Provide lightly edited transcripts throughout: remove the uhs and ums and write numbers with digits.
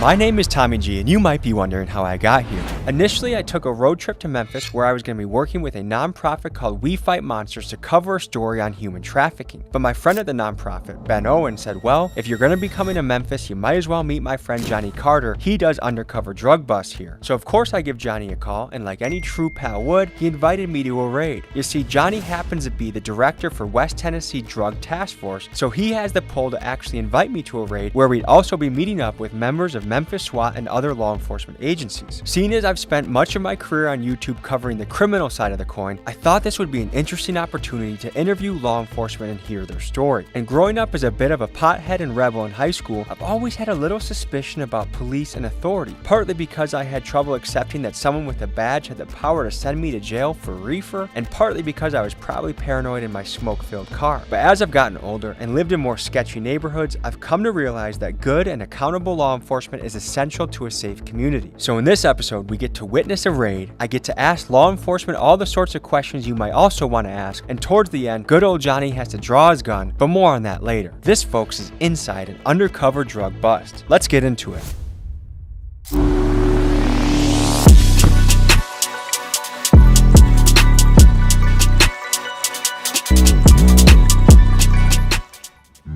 My name is Tommy G, and you might be wondering how I got here. Initially, I took a road trip to Memphis where I was going to be working with a nonprofit called We Fight Monsters to cover a story on human trafficking. But my friend at the nonprofit, Ben Owen, said, well, if you're going to be coming to Memphis, you might as well meet my friend Johnny Carter. He does undercover drug busts here. So of course I give Johnny a call, and like any true pal would, he invited me to a raid. You see, Johnny happens to be the director for West Tennessee Drug Task Force, so he has the pull to actually invite me to a raid where we'd also be meeting up with members of Memphis SWAT and other law enforcement agencies. Seeing as I've spent much of my career on YouTube covering the criminal side of the coin, I thought this would be an interesting opportunity to interview law enforcement and hear their story. And growing up as a bit of a pothead and rebel in high school, I've always had a little suspicion about police and authority, partly because I had trouble accepting that someone with a badge had the power to send me to jail for reefer, and partly because I was probably paranoid in my smoke-filled car. But as I've gotten older and lived in more sketchy neighborhoods, I've come to realize that good and accountable law enforcement is essential to a safe community. So in this episode, we get to witness a raid, I get to ask law enforcement all the sorts of questions you might also want to ask, and towards the end, good old Johnny has to draw his gun, but more on that later. This, folks, is inside an undercover drug bust. Let's get into it.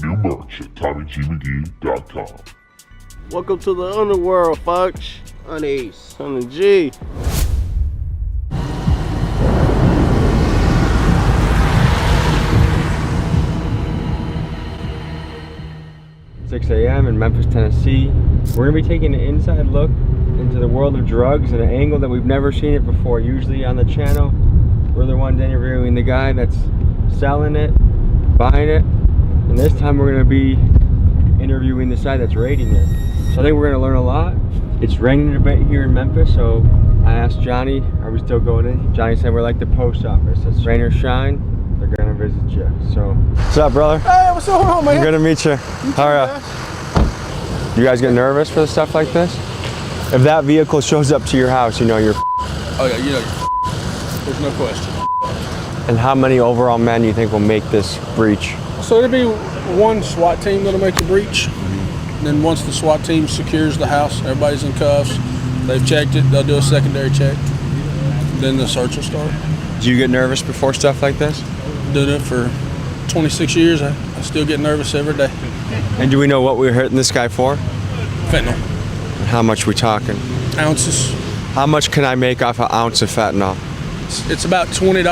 New merch at TommyGMcGee.com. Welcome to the underworld, folks. Honey, Sonny G. 6 a.m. in Memphis, Tennessee. We're gonna be taking an inside look into the world of drugs at an angle that we've never seen it before. Usually on the channel, we're the ones interviewing the guy that's selling it, buying it, and this time we're gonna be interviewing the side that's raiding it. So I think we're gonna learn a lot. It's raining a bit here in Memphis, so I asked Johnny, are we still going in? Johnny said we're like the post office. It's rain or shine, they're gonna visit you. So, what's up, brother? Hey, what's going on, man? Good to meet you. How are you? You guys get nervous for stuff like this? If that vehicle shows up to your house, you know you're Oh yeah, you know, there's no question. And how many overall men do you think will make this breach? So there'll be one SWAT team that'll make the breach. Then once the SWAT team secures the house, everybody's in cuffs, they've checked it, they'll do a secondary check. Then the search will start. Do you get nervous before stuff like this? Doing it for 26 years, I still get nervous every day. And do we know what we're hitting this guy for? Fentanyl. How much we talking? Ounces. How much can I make off an ounce of fentanyl? It's about $20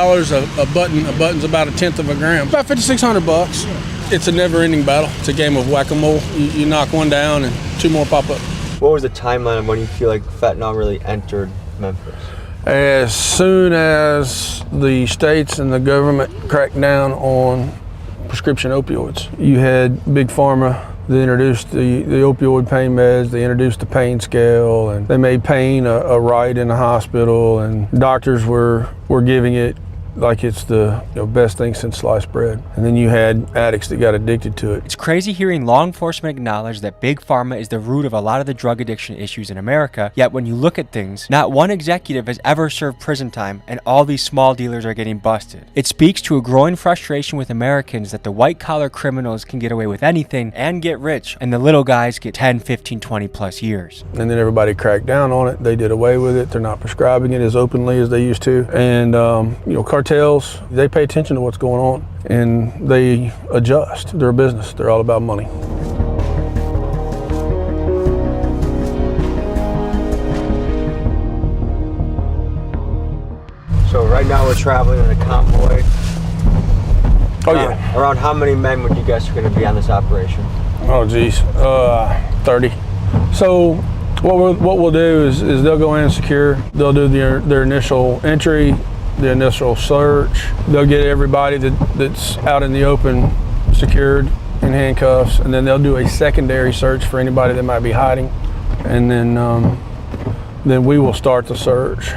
a button. A button's about 1/10 of a gram. About $5,600. It's a never-ending battle. It's a game of whack-a-mole. You knock one down and two more pop up. What was the timeline of when you feel like fentanyl really entered Memphis? As soon as the states and the government cracked down on prescription opioids, you had Big Pharma. They introduced the opioid pain meds, they introduced the pain scale, and they made pain a right in the hospital, and doctors were giving it like it's the best thing since sliced bread. And then you had addicts that got addicted to it. It's crazy hearing law enforcement acknowledge that Big Pharma is the root of a lot of the drug addiction issues in America, yet when you look at things, not one executive has ever served prison time, and all these small dealers are getting busted. It speaks to a growing frustration with Americans that the white-collar criminals can get away with anything and get rich, and the little guys get 10, 15, 20 plus years. And then everybody cracked down on it. They did away with it. They're not prescribing it as openly as they used to. And cartels, they pay attention to what's going on and they adjust. They're a business. They're all about money. So right now we're traveling in a convoy. Oh yeah. Around how many men would you guess are going to be on this operation? Oh geez, 30. So what we'll do is they'll go in and secure. They'll do their initial entry, the initial search. They'll get everybody that's out in the open secured in handcuffs, and then they'll do a secondary search for anybody that might be hiding, and then we will start the search.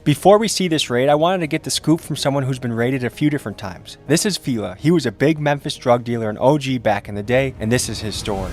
Before we see this raid, I wanted to get the scoop from someone who's been raided a few different times. This is Fila. He was a big Memphis drug dealer and OG back in the day, and this is his story.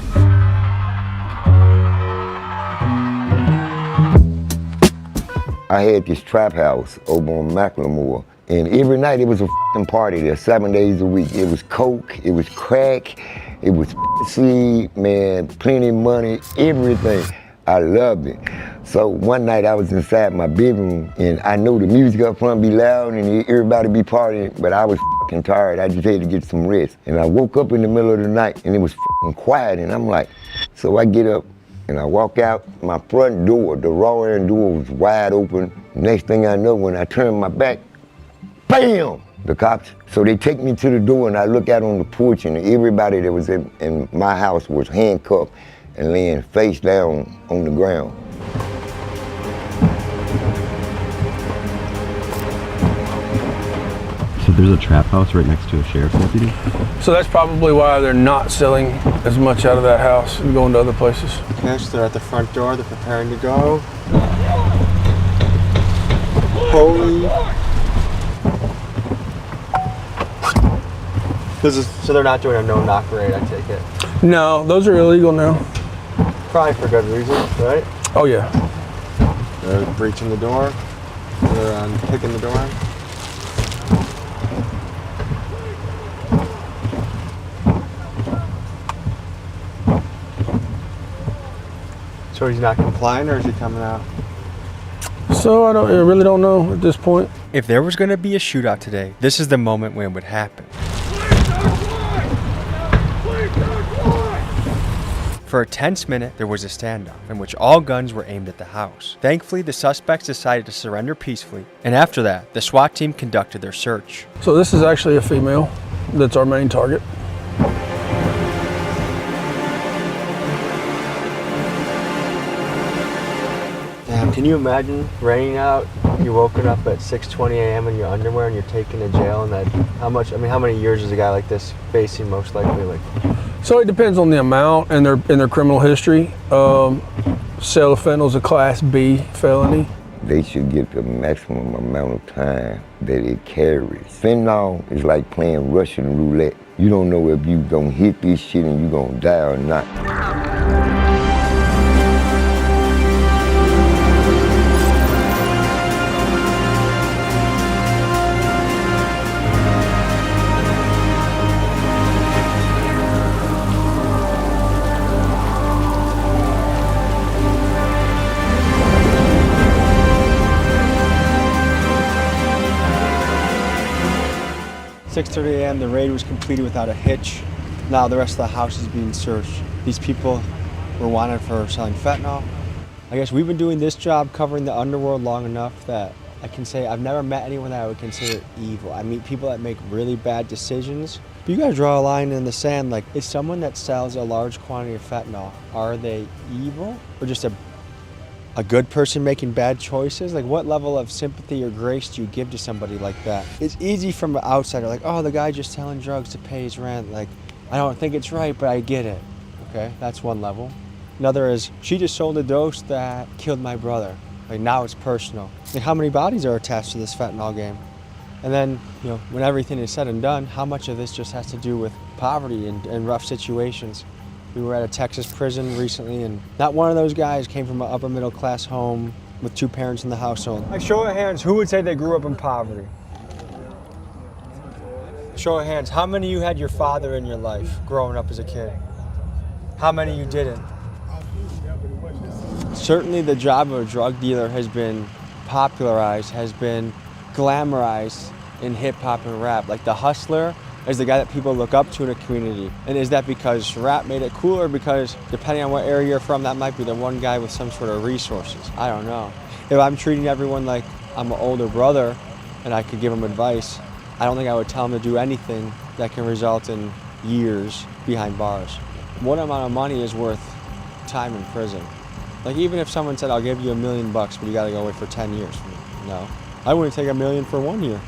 I had this trap house over on Macklemore, and every night it was a f***ing party there, 7 days a week. It was coke, it was crack, it was seed, man, plenty of money, everything. I loved it. So one night I was inside my bedroom and I know the music up front be loud and everybody be partying, but I was fucking tired. I just had to get some rest. And I woke up in the middle of the night and it was fucking quiet and I'm like, so I get up and I walk out. My front door, the raw end door was wide open. Next thing I know, when I turn my back, bam! The cops. So they take me to the door and I look out on the porch and everybody that was in my house was handcuffed and laying face down on the ground. So there's a trap house right next to a sheriff's deputy? So that's probably why they're not selling as much out of that house and going to other places. Okay, so they're at the front door, they're preparing to go. Holy. So they're not doing a no-knock raid, I take it? No, those are illegal now. Probably for good reason, right? Oh yeah. They're breaching the door. They're kicking the door in. So he's not complying, or is he coming out? So I really don't know at this point. If there was going to be a shootout today, this is the moment when it would happen. For a tense minute, there was a standoff in which all guns were aimed at the house. Thankfully, the suspects decided to surrender peacefully, and after that, the SWAT team conducted their search. So this is actually a female that's our main target. Damn, can you imagine raining out, you're woken up at 6:20 a.m. in your underwear and you're taken to jail, and that, how many years is a guy like this facing most likely? Like, So it depends on the amount and their criminal history. Sale of fentanyl is a Class B felony. They should get the maximum amount of time that it carries. Fentanyl is like playing Russian roulette. You don't know if you gonna hit this shit and you gonna die or not. 6:30 a.m. the raid was completed without a hitch. Now the rest of the house is being searched. These people were wanted for selling fentanyl. I guess we've been doing this job covering the underworld long enough that I can say I've never met anyone that I would consider evil. I meet people that make really bad decisions. But you gotta draw a line in the sand, like, is someone that sells a large quantity of fentanyl, are they evil? Or just a good person making bad choices? Like, what level of sympathy or grace do you give to somebody like that? It's easy from an outsider, like, oh, the guy just selling drugs to pay his rent. Like, I don't think it's right, but I get it. Okay, that's one level. Another is, she just sold a dose that killed my brother. Like, now it's personal. Like, how many bodies are attached to this fentanyl game? And then, you know, when everything is said and done, how much of this just has to do with poverty and rough situations? We were at a Texas prison recently, and not one of those guys came from an upper middle class home with two parents in the household. Like, show of hands, who would say they grew up in poverty? Show of hands, how many of you had your father in your life growing up as a kid? How many of you didn't? Certainly the job of a drug dealer has been popularized, has been glamorized in hip hop and rap. Like, the hustler is the guy that people look up to in a community. And is that because rap made it cool, or because, depending on what area you're from, that might be the one guy with some sort of resources? I don't know. If I'm treating everyone like I'm an older brother and I could give them advice, I don't think I would tell them to do anything that can result in years behind bars. What amount of money is worth time in prison? Like, even if someone said, I'll give you $1 million, but you gotta go away for 10 years. No, I wouldn't take $1 million for 1 year.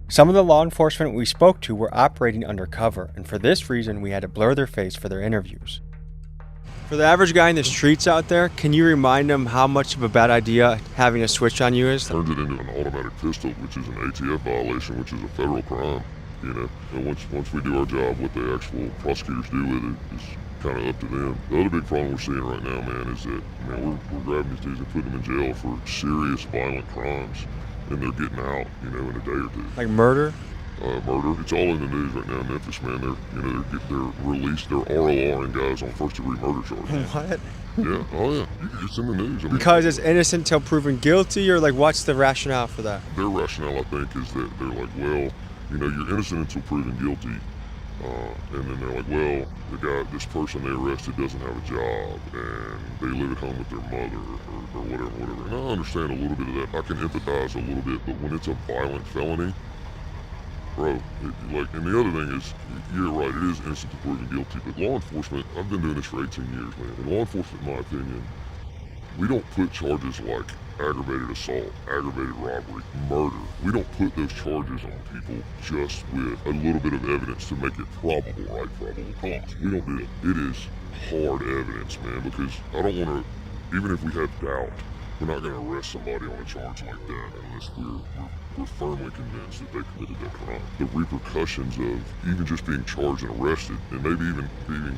Some of the law enforcement we spoke to were operating undercover, and for this reason, we had to blur their face for their interviews. For the average guy in the streets out there, can you remind them how much of a bad idea having a switch on you is? Turned it into an automatic pistol, which is an ATF violation, which is a federal crime. You know, and once we do our job, what the actual prosecutors do with it is kind of up to them. The other big problem we're seeing right now, man, is that, man, we're grabbing these dudes and putting them in jail for serious violent crimes, and they're getting out, you know, in a day or two. Like murder? Murder. It's all in the news right now in Memphis, man. They're released. They're RORing guys on first-degree murder charges. What? Yeah, oh yeah, it's in the news. I mean, Because it's innocent till proven guilty, or like what's the rationale for that? their rationale, I think, is that they're like, well, you know, you're innocent until proven guilty. And then they're like, well, this person they arrested doesn't have a job, and they live at home with their mother, or whatever. And I understand a little bit of that. I can empathize a little bit, but when it's a violent felony, bro, and the other thing is, you're right, it is innocent to proven guilty, but law enforcement, I've been doing this for 18 years, man, and law enforcement, in my opinion, we don't put charges like aggravated assault, aggravated robbery, murder. We don't put those charges on people just with a little bit of evidence to make it probable, right? Probable cause. We don't do that. It is hard evidence, man, because I don't want to, even if we have doubt, we're not going to arrest somebody on a charge like that unless we're firmly convinced that they committed that crime. The repercussions of even just being charged and arrested, and maybe even being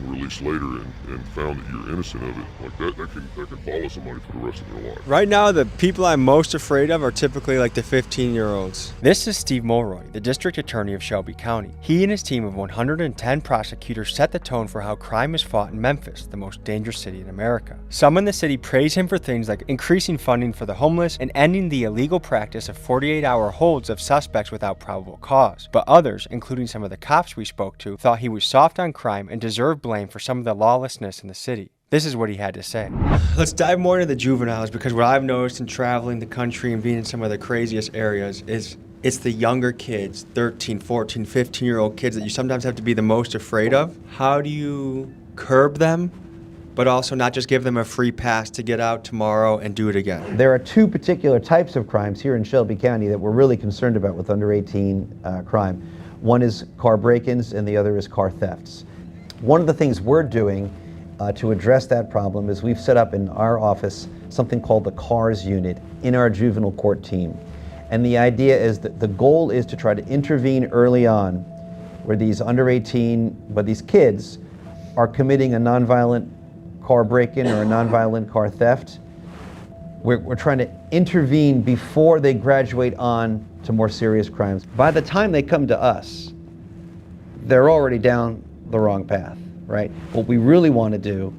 released later and found that you're innocent of it, like that can follow somebody for the rest of their life. Right now, the people I'm most afraid of are typically like the 15-year-olds. This is Steve Mulroy, the district attorney of Shelby County. He and his team of 110 prosecutors set the tone for how crime is fought in Memphis, the most dangerous city in America. Some in the city praise him for things like increasing funding for the homeless and ending the illegal practice of 48-hour holds of suspects without probable cause. But others, including some of the cops we spoke to, thought he was soft on crime and deserved blame for some of the lawlessness in the city. This is what he had to say. Let's dive more into the juveniles, because what I've noticed in traveling the country and being in some of the craziest areas is it's the younger kids, 13, 14, 15-year-old kids that you sometimes have to be the most afraid of. How do you curb them, but also not just give them a free pass to get out tomorrow and do it again? There are two particular types of crimes here in Shelby County that we're really concerned about with under 18 crime. One is car break-ins and the other is car thefts. One of the things we're doing to address that problem is we've set up in our office something called the CARS unit in our juvenile court team. And the idea is that the goal is to try to intervene early on where these under 18, but these kids are committing a nonviolent car break-in or a nonviolent car theft. We're trying to intervene before they graduate on to more serious crimes. By the time they come to us, they're already down the wrong path, right? What we really want to do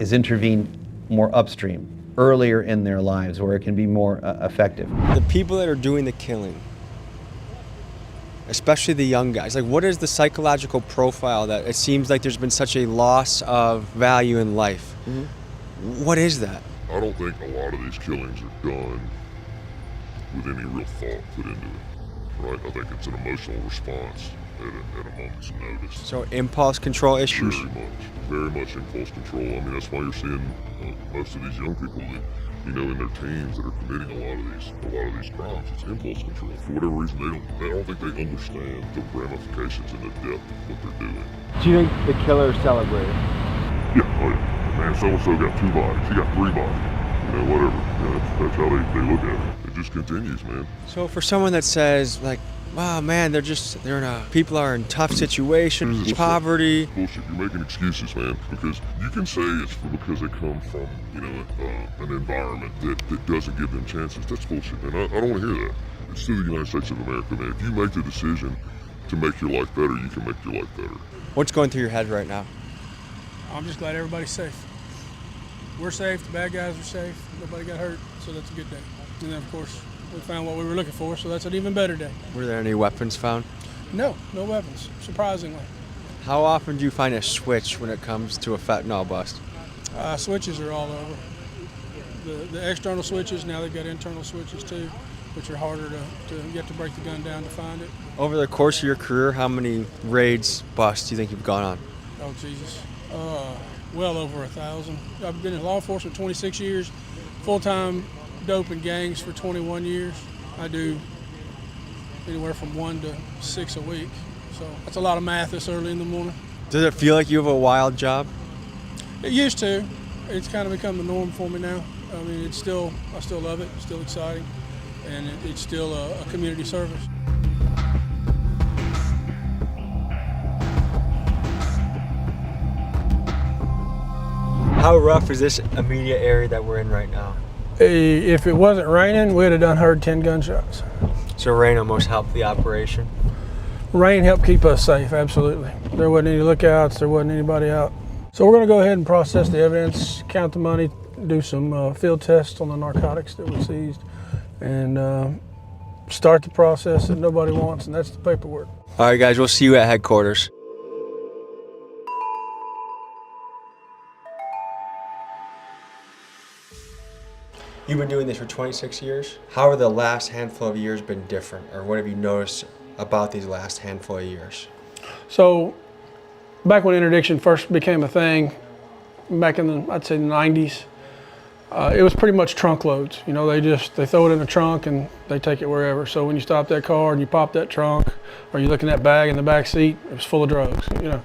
is intervene more upstream, earlier in their lives, where it can be more effective. The people that are doing the killing, especially the young guys, like what is the psychological profile that it seems like there's been such a loss of value in life? Mm-hmm. What is that? I don't think a lot of these killings are done with any real thought put into it, right? I think it's an emotional response at a moment's notice. So impulse control issues? Very much impulse control. I mean, that's why you're seeing most of these young people that, you know, in their teens that are committing a lot of these crimes. It's impulse control. For whatever reason, I don't think they understand the ramifications and the depth of what they're doing. Do you think the killer celebrated? Yeah, oh yeah. Man, so-and-so got 2 bodies. He got 3 bodies. You know, whatever. Yeah, that's how they look at it. It just continues, man. So for someone that says, like, wow, man, people are in tough situations, poverty. Bullshit. You're making excuses, man, because you can say it's because they come from, you know, an environment that doesn't give them chances. That's bullshit, man. I don't want to hear that. It's still the United States of America, man. If you make the decision to make your life better, you can make your life better. What's going through your head right now? I'm just glad everybody's safe. We're safe, the bad guys are safe, nobody got hurt, so that's a good day. And then, of course, we found what we were looking for, so that's an even better day. Were there any weapons found? No weapons, surprisingly. How often do you find a switch when it comes to a fentanyl bust? Switches are all over. The external switches, now they've got internal switches too, which are harder to you have to break the gun down to find it. Over the course of your career, how many raids, busts do you think you've gone on? Oh, Jesus. Well over 1,000. I've been in law enforcement 26 years, full-time dope and gangs for 21 years. I do anywhere from 1 to 6 a week. So that's a lot of math this early in the morning. Does it feel like you have a wild job? It used to. It's kind of become the norm for me now. I mean, I still love it. It's still exciting. And it's still a community service. How rough is this immediate area that we're in right now? If it wasn't raining, we'd have heard 10 gunshots. So rain almost helped the operation? Rain helped keep us safe, absolutely. There wasn't any lookouts, there wasn't anybody out. So we're going to go ahead and process the evidence, count the money, do some field tests on the narcotics that we seized, and start the process that nobody wants, and that's the paperwork. All right, guys, we'll see you at headquarters. You've been doing this for 26 years. How have the last handful of years been different, or what have you noticed about these last handful of years? So back when interdiction first became a thing, back in the, I'd say the 90s, it was pretty much trunk loads. You know, they throw it in the trunk and they take it wherever. So when you stop that car and you pop that trunk, or you look in that bag in the back seat, it was full of drugs. You know,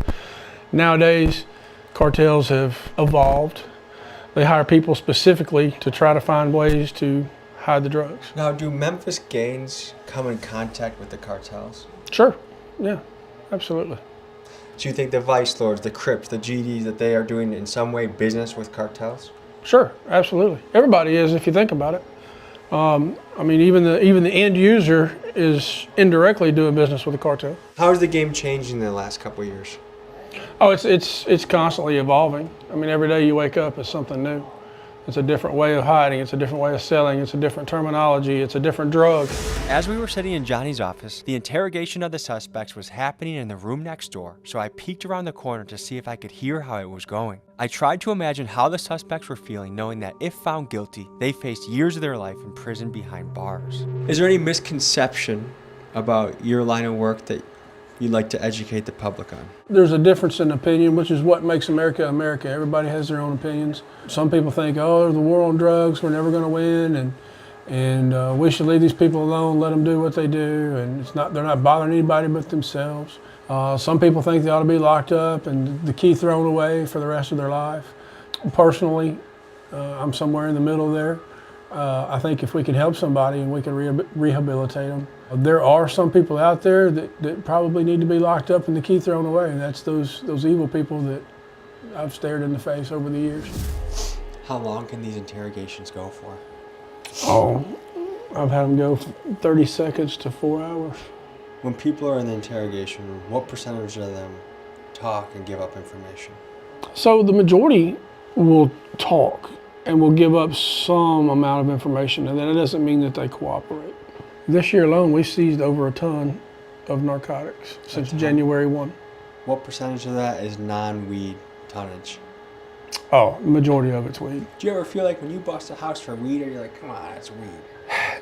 nowadays cartels have evolved. They hire people specifically to try to find ways to hide the drugs. Now, do Memphis gangs come in contact with the cartels? Sure, yeah, absolutely. Do you think the Vice Lords, the Crips, the GDs, that they are doing in some way business with cartels? Sure, absolutely. Everybody is, if you think about it. I mean, even the end user is indirectly doing business with the cartel. How has the game changed in the last couple of years? Oh, it's constantly evolving. I mean, every day you wake up is something new. It's a different way of hiding, it's a different way of selling, it's a different terminology, it's a different drug. As we were sitting in Johnny's office, the interrogation of the suspects was happening in the room next door, so I peeked around the corner to see if I could hear how it was going. I tried to imagine how the suspects were feeling, knowing that if found guilty, they faced years of their life in prison behind bars. Is there any misconception about your line of work that you'd like to educate the public on? There's a difference in opinion, which is what makes America America. Everybody has their own opinions. Some people think, oh, the war on drugs, we're never going to win, and we should leave these people alone, let them do what they do, and they're not bothering anybody but themselves. Some people think they ought to be locked up and the key thrown away for the rest of their life. Personally, I'm somewhere in the middle there. I think if we can help somebody and we can rehabilitate them. There are some people out there that probably need to be locked up and the key thrown away, and that's those evil people that I've stared in the face over the years. How long can these interrogations go for? Oh, I've had them go 30 seconds to 4 hours. When people are in the interrogation room, what percentage of them talk and give up information? So the majority will talk and will give up some amount of information, and that doesn't mean that they cooperate. This year alone, we seized over a ton of narcotics since January 1. What percentage of that is non-weed tonnage? Oh, the majority of it's weed. Do you ever feel like when you bust a house for weed, or you're like, come on, it's weed?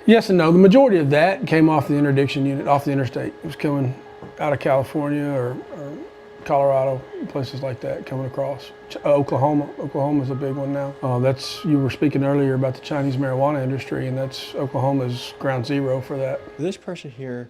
Yes and no. The majority of that came off the interdiction unit, off the interstate. It was coming out of California or Colorado, places like that, coming across. Oklahoma. Oklahoma's a big one now. You were speaking earlier about the Chinese marijuana industry, and Oklahoma's ground zero for that. This person here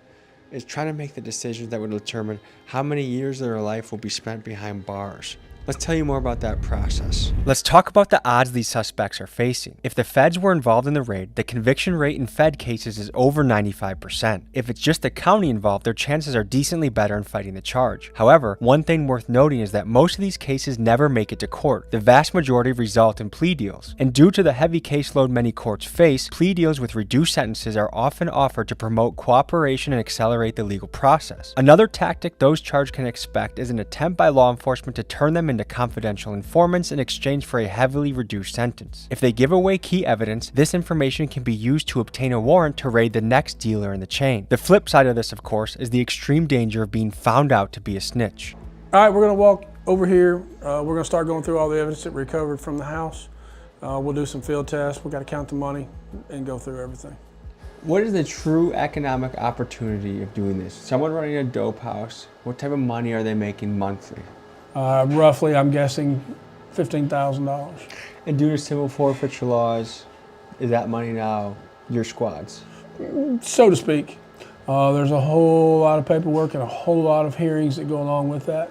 is trying to make the decisions that would determine how many years of their life will be spent behind bars. Let's tell you more about that process. Let's talk about the odds these suspects are facing. If the feds were involved in the raid, the conviction rate in fed cases is over 95%. If it's just the county involved, their chances are decently better in fighting the charge. However, one thing worth noting is that most of these cases never make it to court. The vast majority result in plea deals. And due to the heavy caseload many courts face, plea deals with reduced sentences are often offered to promote cooperation and accelerate the legal process. Another tactic those charged can expect is an attempt by law enforcement to turn them into confidential informants in exchange for a heavily reduced sentence. If they give away key evidence, this information can be used to obtain a warrant to raid the next dealer in the chain. The flip side of this, of course, is the extreme danger of being found out to be a snitch. All right, we're going to walk over here. We're going to start going through all the evidence that we recovered from the house. We'll do some field tests. We've got to count the money and go through everything. What is the true economic opportunity of doing this? Someone running a dope house, what type of money are they making monthly? Roughly, I'm guessing $15,000. And due to civil forfeiture laws, is that money now your squad's? So to speak. There's a whole lot of paperwork and a whole lot of hearings that go along with that.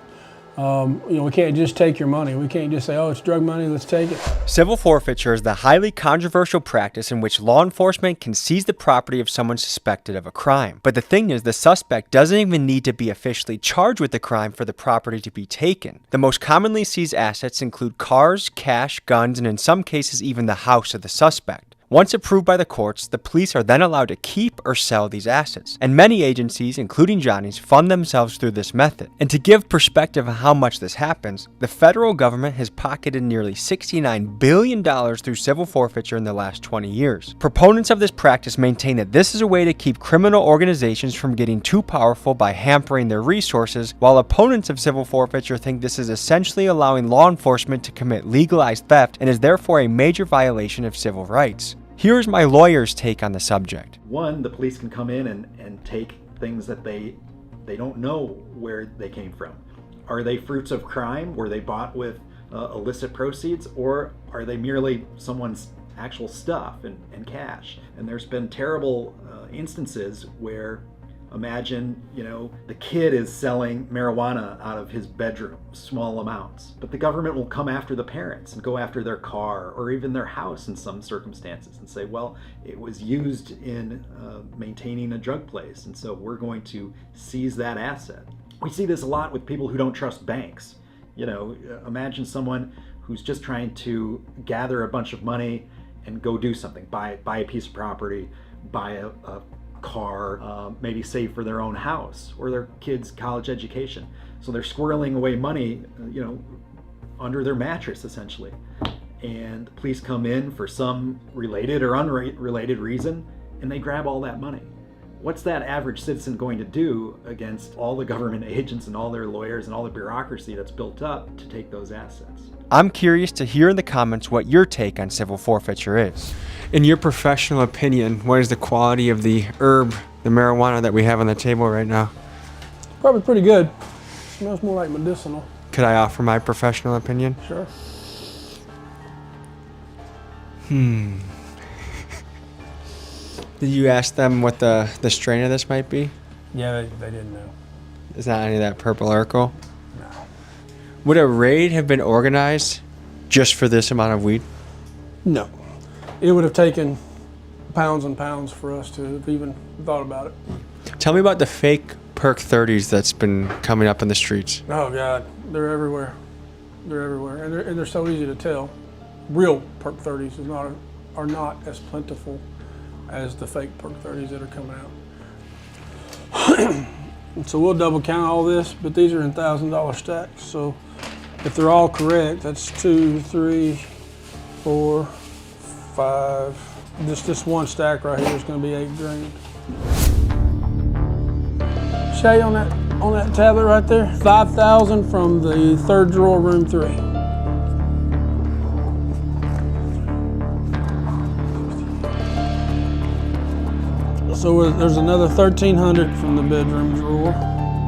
We can't just take your money. We can't just say, oh, it's drug money, let's take it. Civil forfeiture is the highly controversial practice in which law enforcement can seize the property of someone suspected of a crime. But the thing is, the suspect doesn't even need to be officially charged with the crime for the property to be taken. The most commonly seized assets include cars, cash, guns, and in some cases even the house of the suspect. Once approved by the courts, the police are then allowed to keep or sell these assets, and many agencies, including Johnny's, fund themselves through this method. And to give perspective on how much this happens, the federal government has pocketed nearly $69 billion through civil forfeiture in the last 20 years. Proponents of this practice maintain that this is a way to keep criminal organizations from getting too powerful by hampering their resources, while opponents of civil forfeiture think this is essentially allowing law enforcement to commit legalized theft and is therefore a major violation of civil rights. Here's my lawyer's take on the subject. One, the police can come in and take things that they don't know where they came from. Are they fruits of crime? Were they bought with illicit proceeds? Or are they merely someone's actual stuff and cash? And there's been terrible instances where, imagine, the kid is selling marijuana out of his bedroom, small amounts, but the government will come after the parents and go after their car or even their house in some circumstances and say, well, it was used in maintaining a drug place, and so we're going to seize that asset. We see this a lot with people who don't trust banks. Imagine someone who's just trying to gather a bunch of money and go do something, buy a piece of property, buy a car, maybe save for their own house or their kids' college education. So they're squirreling away money, under their mattress essentially. And police come in for some related or unrelated reason, and they grab all that money. What's that average citizen going to do against all the government agents and all their lawyers and all the bureaucracy that's built up to take those assets? I'm curious to hear in the comments what your take on civil forfeiture is. In your professional opinion, what is the quality of the herb, the marijuana that we have on the table right now? Probably pretty good. Smells more like medicinal. Could I offer my professional opinion? Sure. Did you ask them what the strain of this might be? Yeah, they didn't know. Is not any of that purple Urkel? No. Would a raid have been organized just for this amount of weed? No. It would have taken pounds and pounds for us to have even thought about it. Tell me about the fake Perk 30s that's been coming up in the streets. Oh God, they're everywhere. They're everywhere, and they're so easy to tell. Real Perk 30s are not as plentiful as the fake Perk 30s that are coming out. So we'll double count all this, but these are in $1,000 stacks. So if they're all correct, that's 2, 3, 4, 5. Just this one stack right here is going to be $8 grand. Shay, on that tablet right there, 5,000 from the third drawer, room 3. So there's another 1,300 from the bedroom drawer.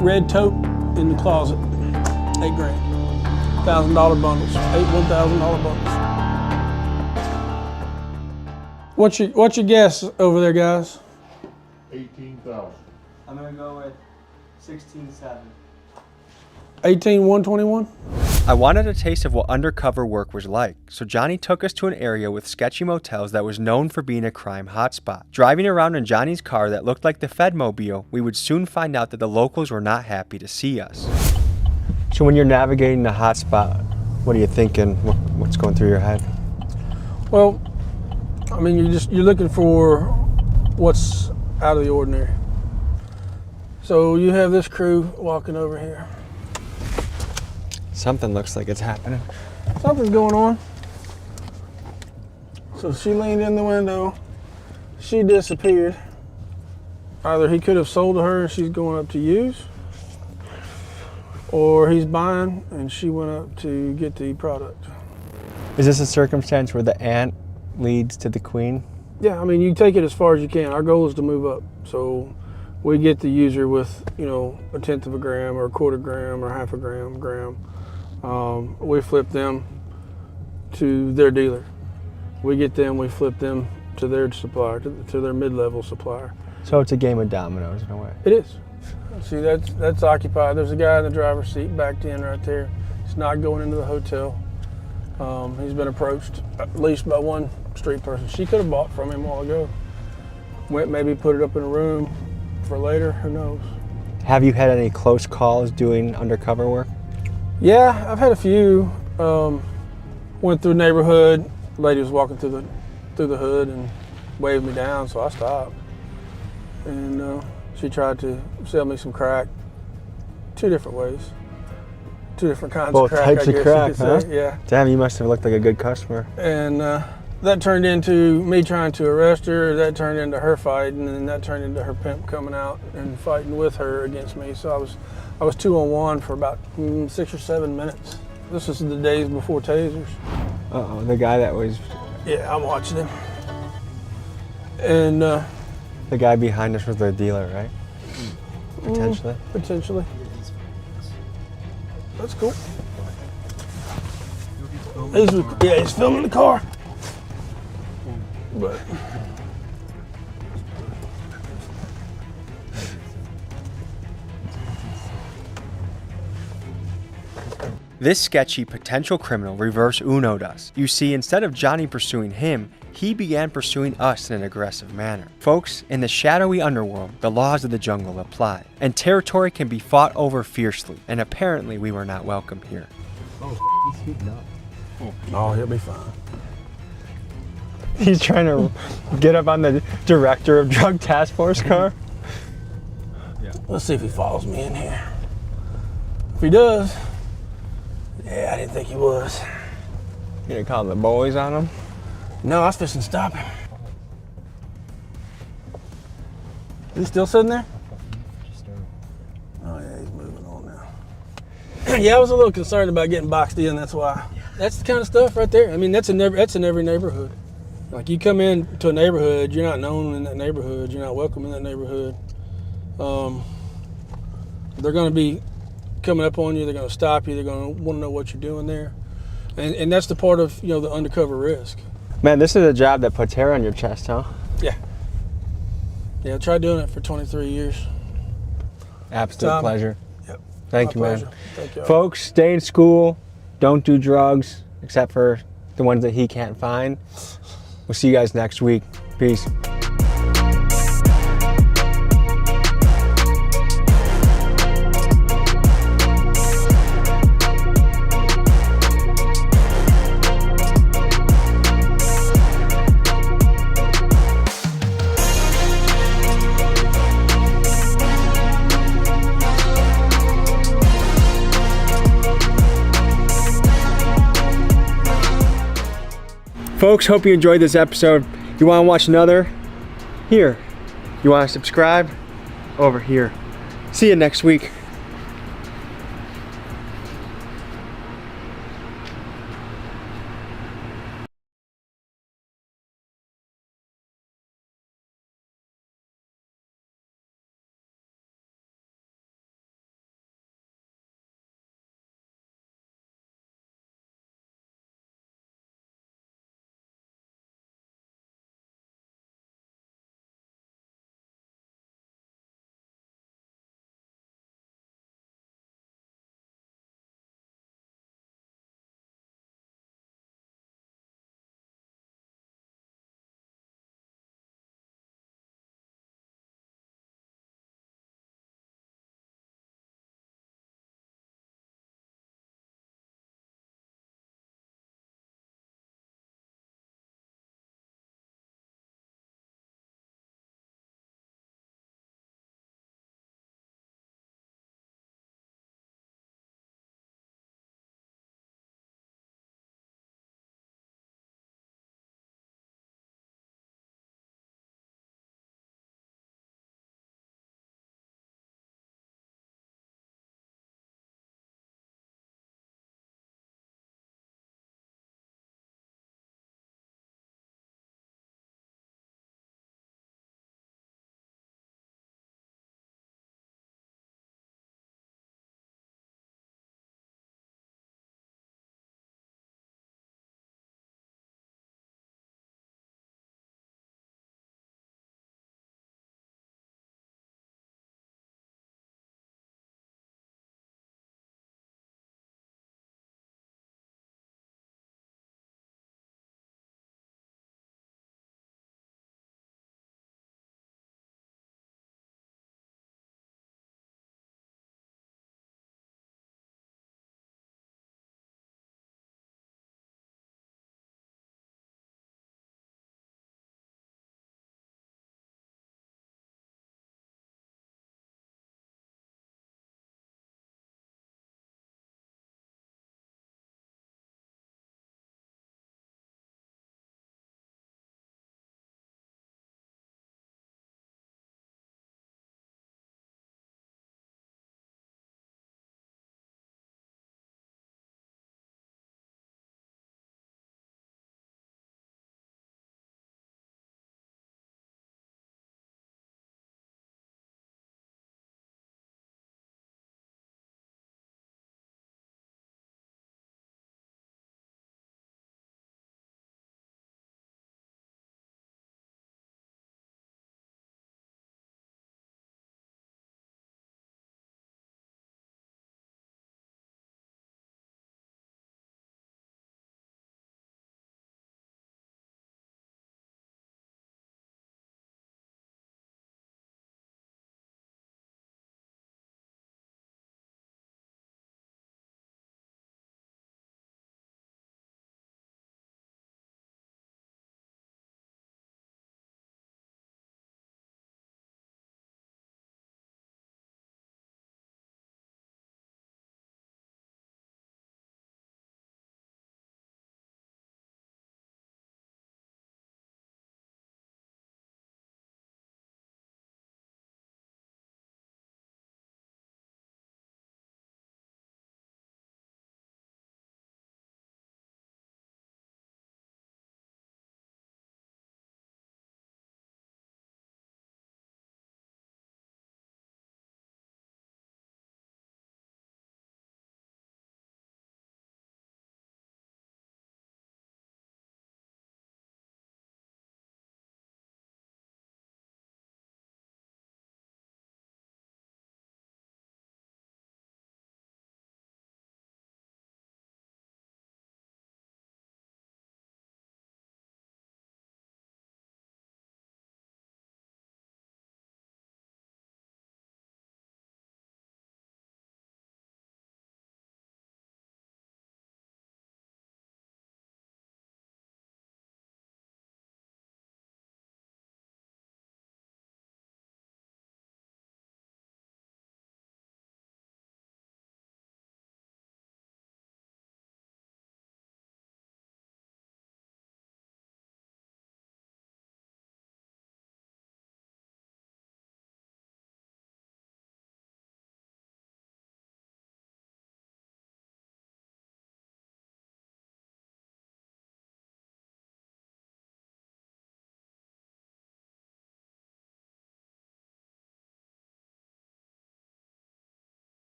Red tote in the closet, $8 grand. $1,000 bundles, 8 $1,000 bundles. What's your guess over there, guys? 18,000. I'm gonna go with 16.7. 18,121. I wanted a taste of what undercover work was like, so Johnny took us to an area with sketchy motels that was known for being a crime hotspot. Driving around in Johnny's car that looked like the Fedmobile, we would soon find out that the locals were not happy to see us. So when you're navigating the hotspot, what are you thinking? What's going through your head? Well, I mean, you're looking for what's out of the ordinary. So you have this crew walking over here. Something looks like it's happening. Something's going on. So she leaned in the window. She disappeared. Either he could have sold to her and she's going up to use, or he's buying and she went up to get the product. Is this a circumstance where the ant leads to the queen? Yeah, I mean, you take it as far as you can. Our goal is to move up. So we get the user with, 1/10 of a gram or 1/4 gram or 1/2 gram. We flip them to their dealer. We get them, we flip them to their supplier, to their mid-level supplier. So it's a game of dominoes in a way. It is. See, that's occupied. There's a guy in the driver's seat backed in right there. He's not going into the hotel. He's been approached at least by one street person. She could have bought from him a while ago. Went maybe put it up in a room for later, who knows. Have you had any close calls doing undercover work? Yeah, I've had a few. Went through a neighborhood. Lady was walking through through the hood and waved me down, so I stopped. And she tried to sell me some crack, 2 different ways. 2 different kinds Both of crack, types I of guess crack, you could huh? say. Yeah. Damn, you must have looked like a good customer. And that turned into me trying to arrest her, that turned into her fighting, and then that turned into her pimp coming out and fighting with her against me. So I was 2-on-1 for about 6 or 7 minutes. This was the days before tasers. Uh-oh, the guy that was... Yeah, I'm watching him. And the guy behind us was the dealer, right? Potentially. Potentially. That's cool. He's filming the car. But this sketchy potential criminal reverse Uno'd us. You see, instead of Johnny pursuing him, he began pursuing us in an aggressive manner. Folks, in the shadowy underworld, the laws of the jungle apply, and territory can be fought over fiercely, and apparently we were not welcome here. Oh, he's heating up. oh, he'll be fine. He's trying to get up on the director of drug task force car. Let's see if he follows me in here. If he does, yeah, I didn't think he was. You gonna call the boys on him? No, I was fixing to stop him. Is he still sitting there? Oh yeah, he's moving on now. Yeah, I was a little concerned about getting boxed in. That's why. That's the kind of stuff right there. I mean, that's in every neighborhood. Like you come into a neighborhood, you're not known in that neighborhood. You're not welcome in that neighborhood. They're going to be coming up on you. They're going to stop you. They're going to want to know what you're doing there, and that's the part of the undercover risk. Man, this is a job that puts hair on your chest, huh? Yeah. Yeah, I tried doing it for 23 years. Absolute pleasure. Yep. Thank My you, man. pleasure. Thank you. Folks, stay in school. Don't do drugs, except for the ones that he can't find. We'll see you guys next week. Peace. Folks, hope you enjoyed this episode. You want to watch another? Here. You want to subscribe? Over here. See you next week.